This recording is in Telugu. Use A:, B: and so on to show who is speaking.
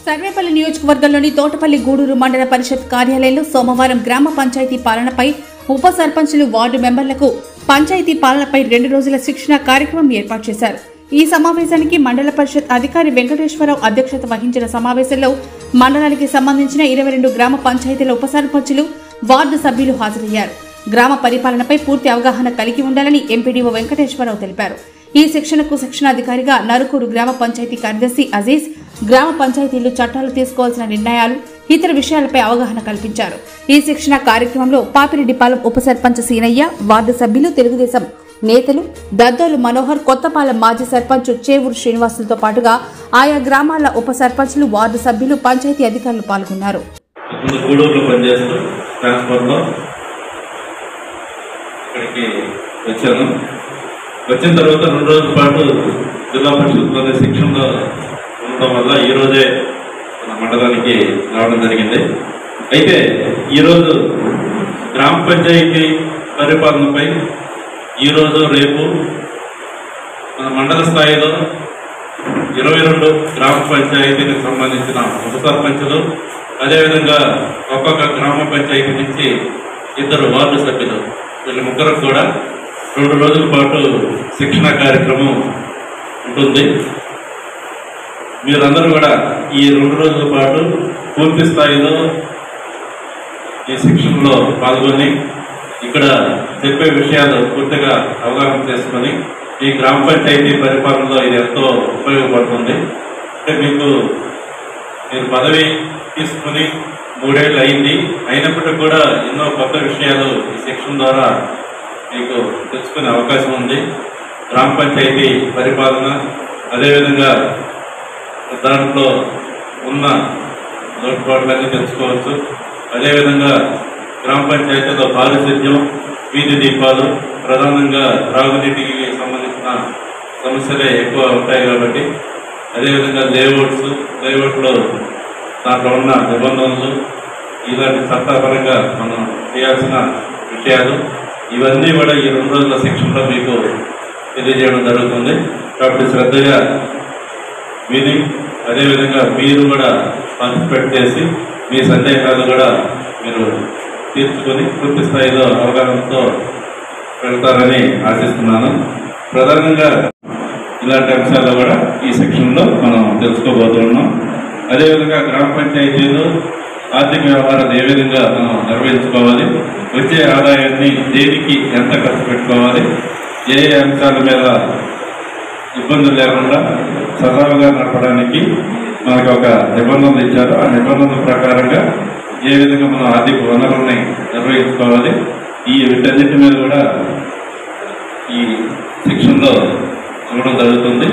A: సర్వేపల్లి నియోజకవర్గంలోని తోటపల్లి గూడూరు మండల పరిషత్ కార్యాలయంలో సోమవారం గ్రామ పంచాయతీ పాలనపై ఉప సర్పంచులు వార్డు మెంబర్లకు పంచాయతీ పాలనపై 2 రోజుల శిక్షణ కార్యక్రమం ఏర్పాటు చేశారు. ఈ సమావేశానికి మండల పరిషత్ అధికారి వెంకటేశ్వరరావు అధ్యక్షత వహించిన సమావేశంలో మండలానికి సంబంధించిన 22 గ్రామ పంచాయతీల ఉప సర్పంచులు వార్డు సభ్యులు హాజరయ్యారు. గ్రామ పరిపాలనపై పూర్తి అవగాహన కలిగి ఉండాలని ఎంపీడీఓ వెంకటేశ్వరరావు తెలిపారు. ఈ శిక్షణకు శిక్షణాధికారిగా నరుకూరు గ్రామ పంచాయతీ కార్యదర్శి అజీజ్ గ్రామ పంచాయతీలు చట్టాలు తీసుకోవాల్సిన నిర్ణయాలు ఇతర విషయాలపై అవగాహన కల్పించారు. ఈ శిక్షణ కార్యక్రమంలో పాపిరెడ్డిపాలెం ఉప సర్పంచ్ సీనయ్య, వార్డు సభ్యులు, తెలుగుదేశం నేతలు దద్దోలు మనోహర్, కొత్తపాలెం మాజీ సర్పంచ్ చేవూరు శ్రీనివాసులతో పాటుగా ఆయా గ్రామాల ఉప సర్పంచ్లు, వార్డు సభ్యులు, పంచాయతీ అధికారులు పాల్గొన్నారు.
B: వచ్చిన తర్వాత 2 రోజుల పాటు జిల్లా పరిషత్లోని శిక్షణలో ఉండటం వల్ల ఈ రోజే మన మండలానికి రావడం జరిగింది. అయితే ఈరోజు గ్రామ పంచాయతీ పరిపాలనపై ఈరోజు రేపు మన మండల స్థాయిలో 22 గ్రామ పంచాయతీలకు సంబంధించిన ఉప సర్పంచులు, అదేవిధంగా ఒక్కొక్క గ్రామ పంచాయతీ నుంచి 2 వార్డు సభ్యులు, వీళ్ళ ముగ్గురు కూడా 2 రోజుల పాటు శిక్షణ కార్యక్రమం ఉంటుంది. మీరందరూ కూడా ఈ 2 రోజుల పాటు పూర్తి స్థాయిలో ఈ శిక్షణలో పాల్గొని ఇక్కడ చెప్పే విషయాలు పూర్తిగా అవగాహన చేసుకొని ఈ గ్రామ పంచాయతీ పరిపాలనలో ఇది ఎంతో ఉపయోగపడుతుంది. అంటే మీరు పదవి తీసుకుని 3 ఏళ్ళు అయింది, అయినప్పటికీ కూడా ఎన్నో కొత్త విషయాలు ఈ శిక్షణ ద్వారా మీకు తెలుసుకునే అవకాశం ఉంది. గ్రామ పంచాయతీ పరిపాలన, అదేవిధంగా దాంట్లో ఉన్న లోటుపాట్లన్నీ తెలుసుకోవచ్చు. అదేవిధంగా గ్రామ పంచాయతీలో పారిశుద్ధ్యం, వీధి దీపాలు, ప్రధానంగా త్రాగునీటికి సంబంధించిన సమస్యలే ఎక్కువ ఉంటాయి కాబట్టి, అదేవిధంగా లేఅవుట్లో దాంట్లో ఉన్న నిబంధనలు, ఇలాంటి చట్టపరంగా మనం చేయాల్సిన విషయాలు, ఇవన్నీ కూడా ఈ 2 రోజుల శిక్షణలో మీకు తెలియజేయడం జరుగుతుంది. కాబట్టి శ్రద్ధగా విని, అదేవిధంగా మీరు కూడా పార్టిసిపేట్ చేసి మీ సందేహాలు కూడా మీరు తీర్చుకొని పూర్తి స్థాయిలో అవగాహనతో వెళ్తారని ఆశిస్తున్నాను. ప్రధానంగా ఇలాంటి అంశాల్లో కూడా ఈ సెక్షన్లో మనం తెలుసుకోబోతున్నాం. అదేవిధంగా గ్రామ పంచాయతీలు ఆర్థిక వ్యవహారాలు ఏ విధంగా మనం నిర్వహించుకోవాలి, వచ్చే ఆదాయాన్ని దేనికి ఎంత ఖర్చు పెట్టుకోవాలి, ఏ అంశాల మీద ఇబ్బందులు లేకుండా సజావుగా నడపడానికి మనకు ఒక నిబంధనలు ఇచ్చారు. ఆ నిబంధనల ప్రకారంగా ఏ విధంగా మనం ఆర్థిక వనరుల్ని నిర్వహించుకోవాలి, ఈ వీటన్నిటి మీద కూడా ఈ శిక్షణలో ఇవ్వడం జరుగుతుంది.